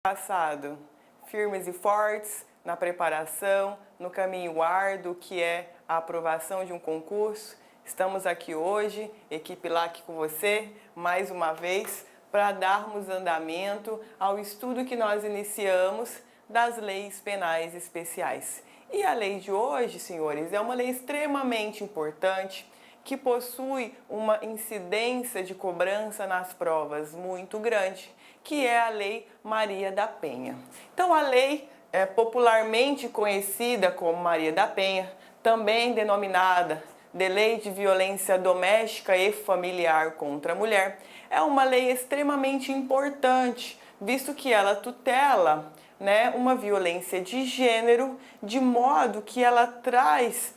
Passado, firmes e fortes na preparação, no caminho árduo que é a aprovação de um concurso. Estamos aqui hoje, equipe LAC com você, mais uma vez, para darmos andamento ao estudo que nós iniciamos das leis penais especiais. E a lei de hoje, senhores, é uma lei extremamente importante, que possui uma incidência de cobrança nas provas muito grande, que é a Lei Maria da Penha. Então, a lei é popularmente conhecida como Maria da Penha, também denominada de Lei de Violência Doméstica e Familiar contra a Mulher, é uma lei extremamente importante, visto que ela tutela, uma violência de gênero, de modo que ela traz,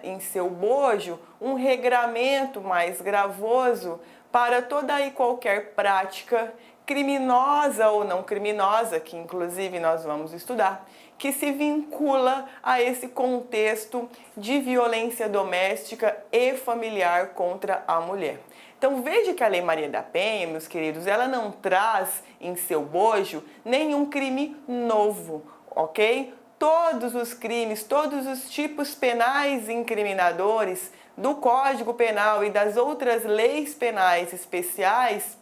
em seu bojo, um regramento mais gravoso para toda e qualquer prática criminosa ou não criminosa, que inclusive nós vamos estudar, que se vincula a esse contexto de violência doméstica e familiar contra a mulher. Então veja que a Lei Maria da Penha, meus queridos, ela não traz em seu bojo nenhum crime novo, ok? Todos os crimes, todos os tipos penais incriminadores do Código Penal e das outras leis penais especiais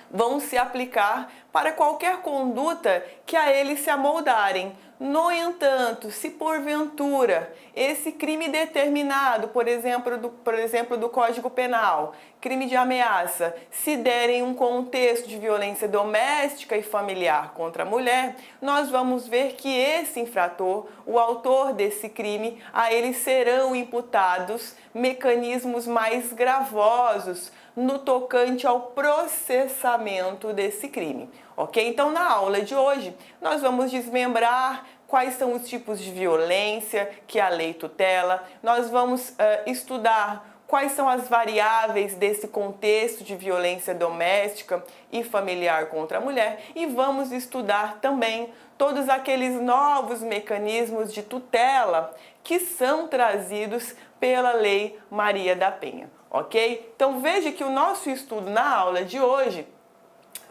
vão se aplicar para qualquer conduta que a eles se amoldarem. No entanto, se porventura esse crime determinado, por exemplo, do Código Penal, crime de ameaça, se der em um contexto de violência doméstica e familiar contra a mulher, nós vamos ver que esse infrator, o autor desse crime, a ele serão imputados mecanismos mais gravosos no tocante ao processamento desse crime, ok? Então, na aula de hoje, nós vamos desmembrar quais são os tipos de violência que a lei tutela, nós vamos estudar quais são as variáveis desse contexto de violência doméstica e familiar contra a mulher e vamos estudar também todos aqueles novos mecanismos de tutela que são trazidos pela Lei Maria da Penha, ok? Então veja que o nosso estudo na aula de hoje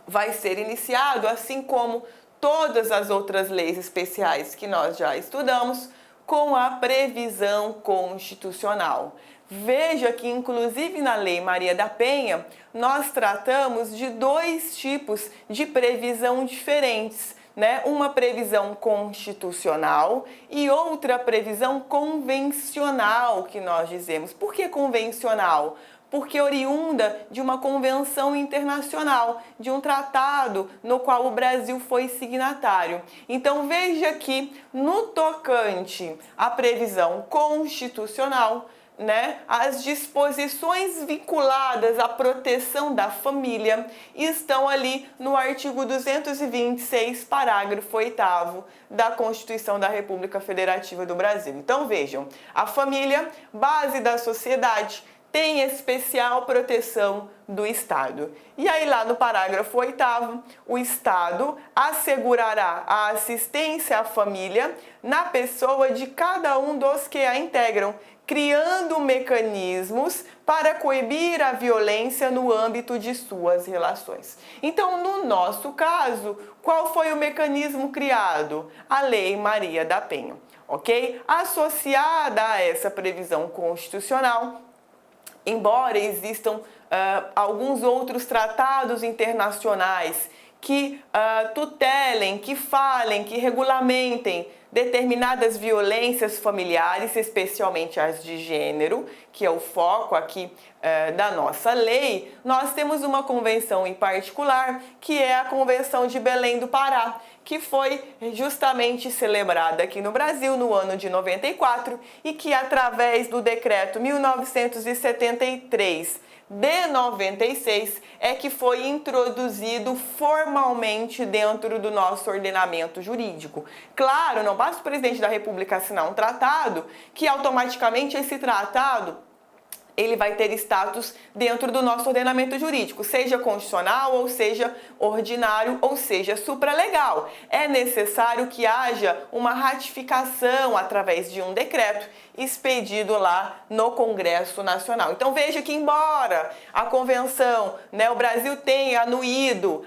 vai ser iniciado, assim como todas as outras leis especiais que nós já estudamos, com a previsão constitucional. Veja que, inclusive na Lei Maria da Penha, nós tratamos de dois tipos de previsão diferentes, uma previsão constitucional e outra previsão convencional, que nós dizemos. Por que convencional? Porque oriunda de uma convenção internacional, de um tratado no qual o Brasil foi signatário. Então veja que no tocante à previsão constitucional, as disposições vinculadas à proteção da família estão ali no artigo 226, parágrafo 8º da Constituição da República Federativa do Brasil. Então vejam, a família, base da sociedade, tem especial proteção do Estado. E aí lá no parágrafo 8º, o Estado assegurará a assistência à família na pessoa de cada um dos que a integram, criando mecanismos para coibir a violência no âmbito de suas relações. Então, no nosso caso, qual foi o mecanismo criado? A Lei Maria da Penha, ok? Associada a essa previsão constitucional, embora existam alguns outros tratados internacionais que tutelem, que falem, que regulamentem determinadas violências familiares, especialmente as de gênero, que é o foco aqui da nossa lei, nós temos uma convenção em particular, que é a Convenção de Belém do Pará, que foi justamente celebrada aqui no Brasil no ano de 94 e que, através do decreto 1973 de 96, é que foi introduzido formalmente dentro do nosso ordenamento jurídico. Claro, não basta o presidente da República assinar um tratado que automaticamente esse tratado ele vai ter status dentro do nosso ordenamento jurídico, seja constitucional, ou seja ordinário, ou seja supralegal. É necessário que haja uma ratificação através de um decreto expedido lá no Congresso Nacional. Então veja que embora a convenção, o Brasil tenha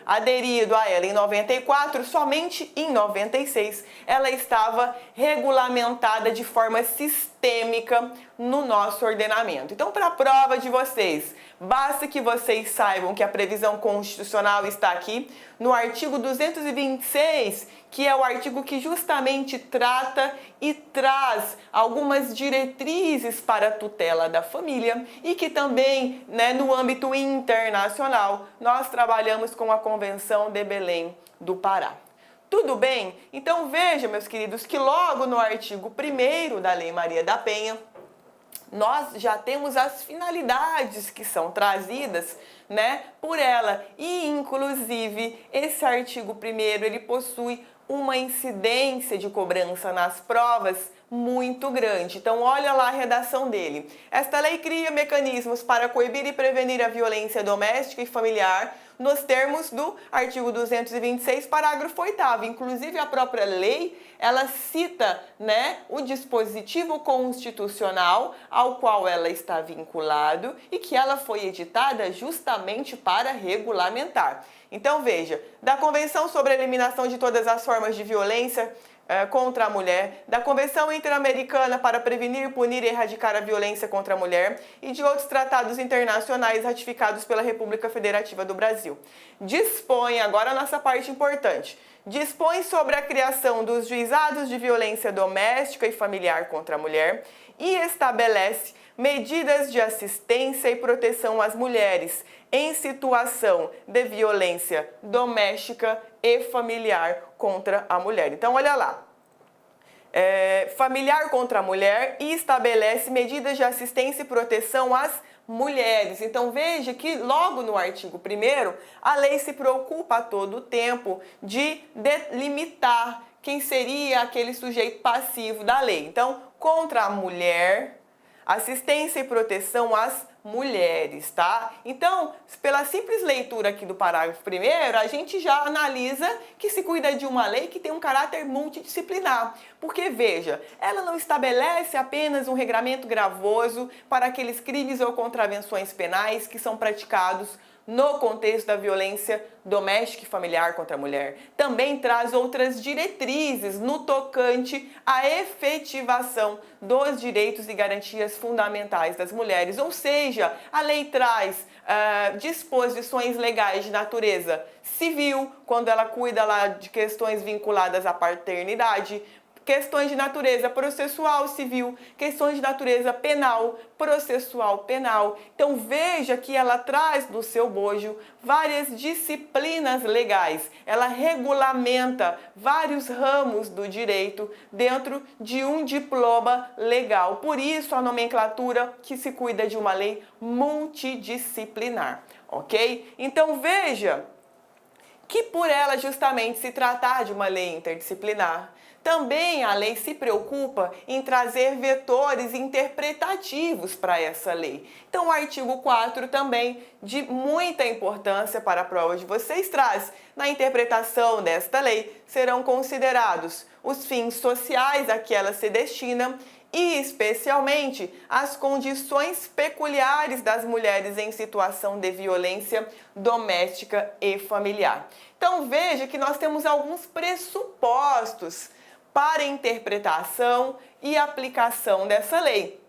aderido a ela em 94, somente em 96 ela estava regulamentada de forma sistêmica no nosso ordenamento. Então, para a prova de vocês, basta que vocês saibam que a previsão constitucional está aqui no artigo 226, que é o artigo que justamente trata e traz algumas diretrizes para a tutela da família e que também, no âmbito internacional, nós trabalhamos com a Convenção de Belém do Pará. Tudo bem? Então veja, meus queridos, que logo no artigo 1º da Lei Maria da Penha, nós já temos as finalidades que são trazidas, por ela. E, inclusive, esse artigo 1º, ele possui uma incidência de cobrança nas provas muito grande. Então, olha lá a redação dele. Esta lei cria mecanismos para coibir e prevenir a violência doméstica e familiar nos termos do artigo 226, parágrafo 8º. Inclusive, a própria lei, ela cita, o dispositivo constitucional ao qual ela está vinculado e que ela foi editada justamente para regulamentar. Então, veja, da Convenção sobre a Eliminação de Todas as Formas de Violência contra a Mulher, da Convenção Interamericana para Prevenir, Punir e Erradicar a Violência contra a Mulher e de outros tratados internacionais ratificados pela República Federativa do Brasil. Dispõe, agora a nossa parte importante, dispõe sobre a criação dos juizados de violência doméstica e familiar contra a mulher e estabelece medidas de assistência e proteção às mulheres em situação de violência doméstica e familiar contra a mulher. Então, olha lá. Familiar contra a mulher e estabelece medidas de assistência e proteção às mulheres. Então, veja que logo no artigo 1º, a lei se preocupa a todo tempo de delimitar quem seria aquele sujeito passivo da lei. Então, contra a mulher, assistência e proteção às mulheres, tá? Então, pela simples leitura aqui do parágrafo 1º, a gente já analisa que se cuida de uma lei que tem um caráter multidisciplinar. Porque, veja, ela não estabelece apenas um regramento gravoso para aqueles crimes ou contravenções penais que são praticados no contexto da violência doméstica e familiar contra a mulher. Também traz outras diretrizes no tocante à efetivação dos direitos e garantias fundamentais das mulheres. Ou seja, a lei traz disposições legais de natureza civil, quando ela cuida lá de questões vinculadas à paternidade, questões de natureza processual civil, questões de natureza penal, processual penal. Então veja que ela traz no seu bojo várias disciplinas legais. Ela regulamenta vários ramos do direito dentro de um diploma legal. Por isso a nomenclatura que se cuida de uma lei multidisciplinar, ok? Então veja que por ela justamente se tratar de uma lei interdisciplinar, também a lei se preocupa em trazer vetores interpretativos para essa lei. Então o artigo 4 também, de muita importância para a prova de vocês, traz: na interpretação desta lei serão considerados os fins sociais a que ela se destina e, especialmente, as condições peculiares das mulheres em situação de violência doméstica e familiar. Então veja que nós temos alguns pressupostos para interpretação e aplicação dessa lei.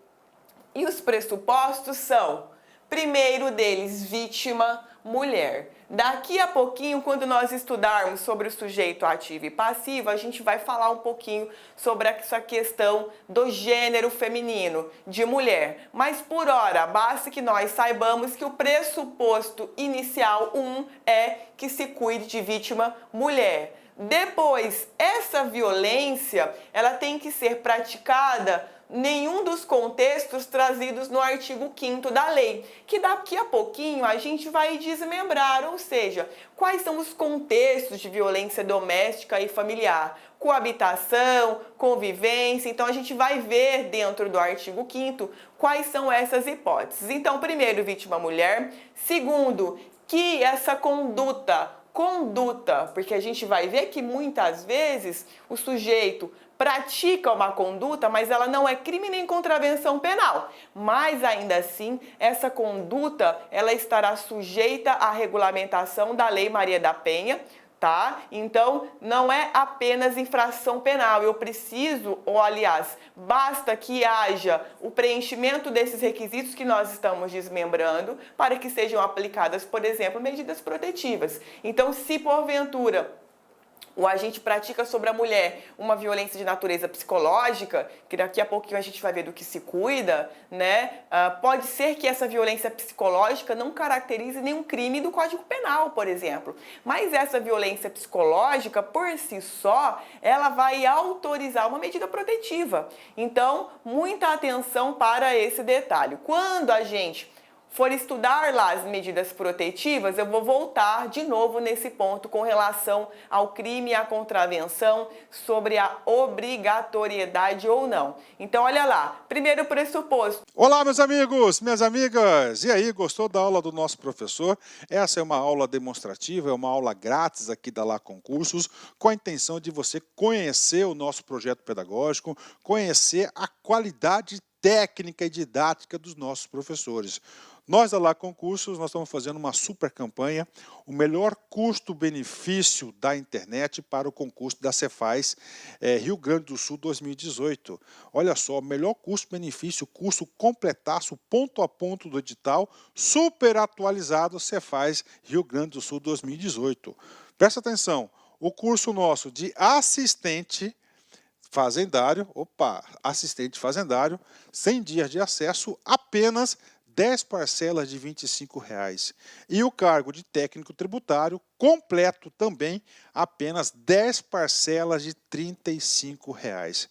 E os pressupostos são, primeiro deles, vítima, mulher. Daqui a pouquinho, quando nós estudarmos sobre o sujeito ativo e passivo, a gente vai falar um pouquinho sobre essa questão do gênero feminino, de mulher. Mas por hora, basta que nós saibamos que o pressuposto inicial 1 é que se cuide de vítima, mulher. Depois, essa violência, ela tem que ser praticada nenhum dos contextos trazidos no artigo 5º da lei, que daqui a pouquinho a gente vai desmembrar, ou seja, quais são os contextos de violência doméstica e familiar, coabitação, convivência. Então a gente vai ver dentro do artigo 5º quais são essas hipóteses. Então, primeiro, vítima mulher. Segundo, que essa conduta, porque a gente vai ver que muitas vezes o sujeito pratica uma conduta, mas ela não é crime nem contravenção penal. Mas ainda assim, essa conduta, ela estará sujeita à regulamentação da Lei Maria da Penha, tá? Então, não é apenas infração penal. Eu preciso, ou aliás, basta que haja o preenchimento desses requisitos que nós estamos desmembrando para que sejam aplicadas, por exemplo, medidas protetivas. Então, se porventura o agente pratica sobre a mulher uma violência de natureza psicológica, que daqui a pouquinho a gente vai ver do que se cuida, né? Pode ser que essa violência psicológica não caracterize nenhum crime do Código Penal, por exemplo. Mas essa violência psicológica, por si só, ela vai autorizar uma medida protetiva. Então, muita atenção para esse detalhe. Quando a gente for estudar lá as medidas protetivas, eu vou voltar de novo nesse ponto com relação ao crime e à contravenção, sobre a obrigatoriedade ou não. Então, olha lá, primeiro pressuposto. Olá, meus amigos, minhas amigas! E aí, gostou da aula do nosso professor? Essa é uma aula demonstrativa, é uma aula grátis aqui da Lá Concursos, com a intenção de você conhecer o nosso projeto pedagógico, conhecer a qualidade técnica e didática dos nossos professores. Nós da Lá Concursos, nós estamos fazendo uma super campanha, o melhor custo-benefício da internet para o concurso da Cefaz Rio Grande do Sul 2018. Olha só, o melhor custo-benefício, curso completaço, ponto a ponto do edital, super atualizado Cefaz Rio Grande do Sul 2018. Presta atenção, o curso nosso de assistente fazendário, assistente fazendário, 100 dias de acesso, apenas 10 parcelas de R$ 25,00. E o cargo de técnico tributário, completo também, apenas 10 parcelas de R$ 35,00.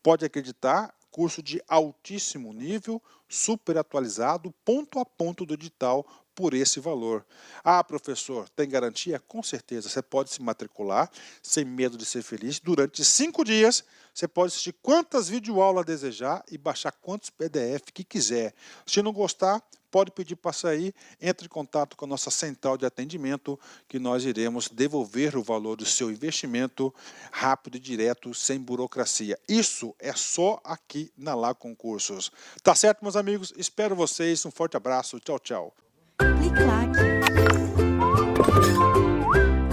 Pode acreditar, curso de altíssimo nível, super atualizado, ponto a ponto do edital, por esse valor. Ah, professor, tem garantia? Com certeza, você pode se matricular, sem medo de ser feliz. Durante 5 dias, você pode assistir quantas videoaulas desejar e baixar quantos PDF que quiser. Se não gostar, pode pedir para sair, entre em contato com a nossa central de atendimento, que nós iremos devolver o valor do seu investimento rápido e direto, sem burocracia. Isso é só aqui na Lá Concursos. Tá certo, meus amigos? Espero vocês. Um forte abraço. Tchau, tchau. Clique lá.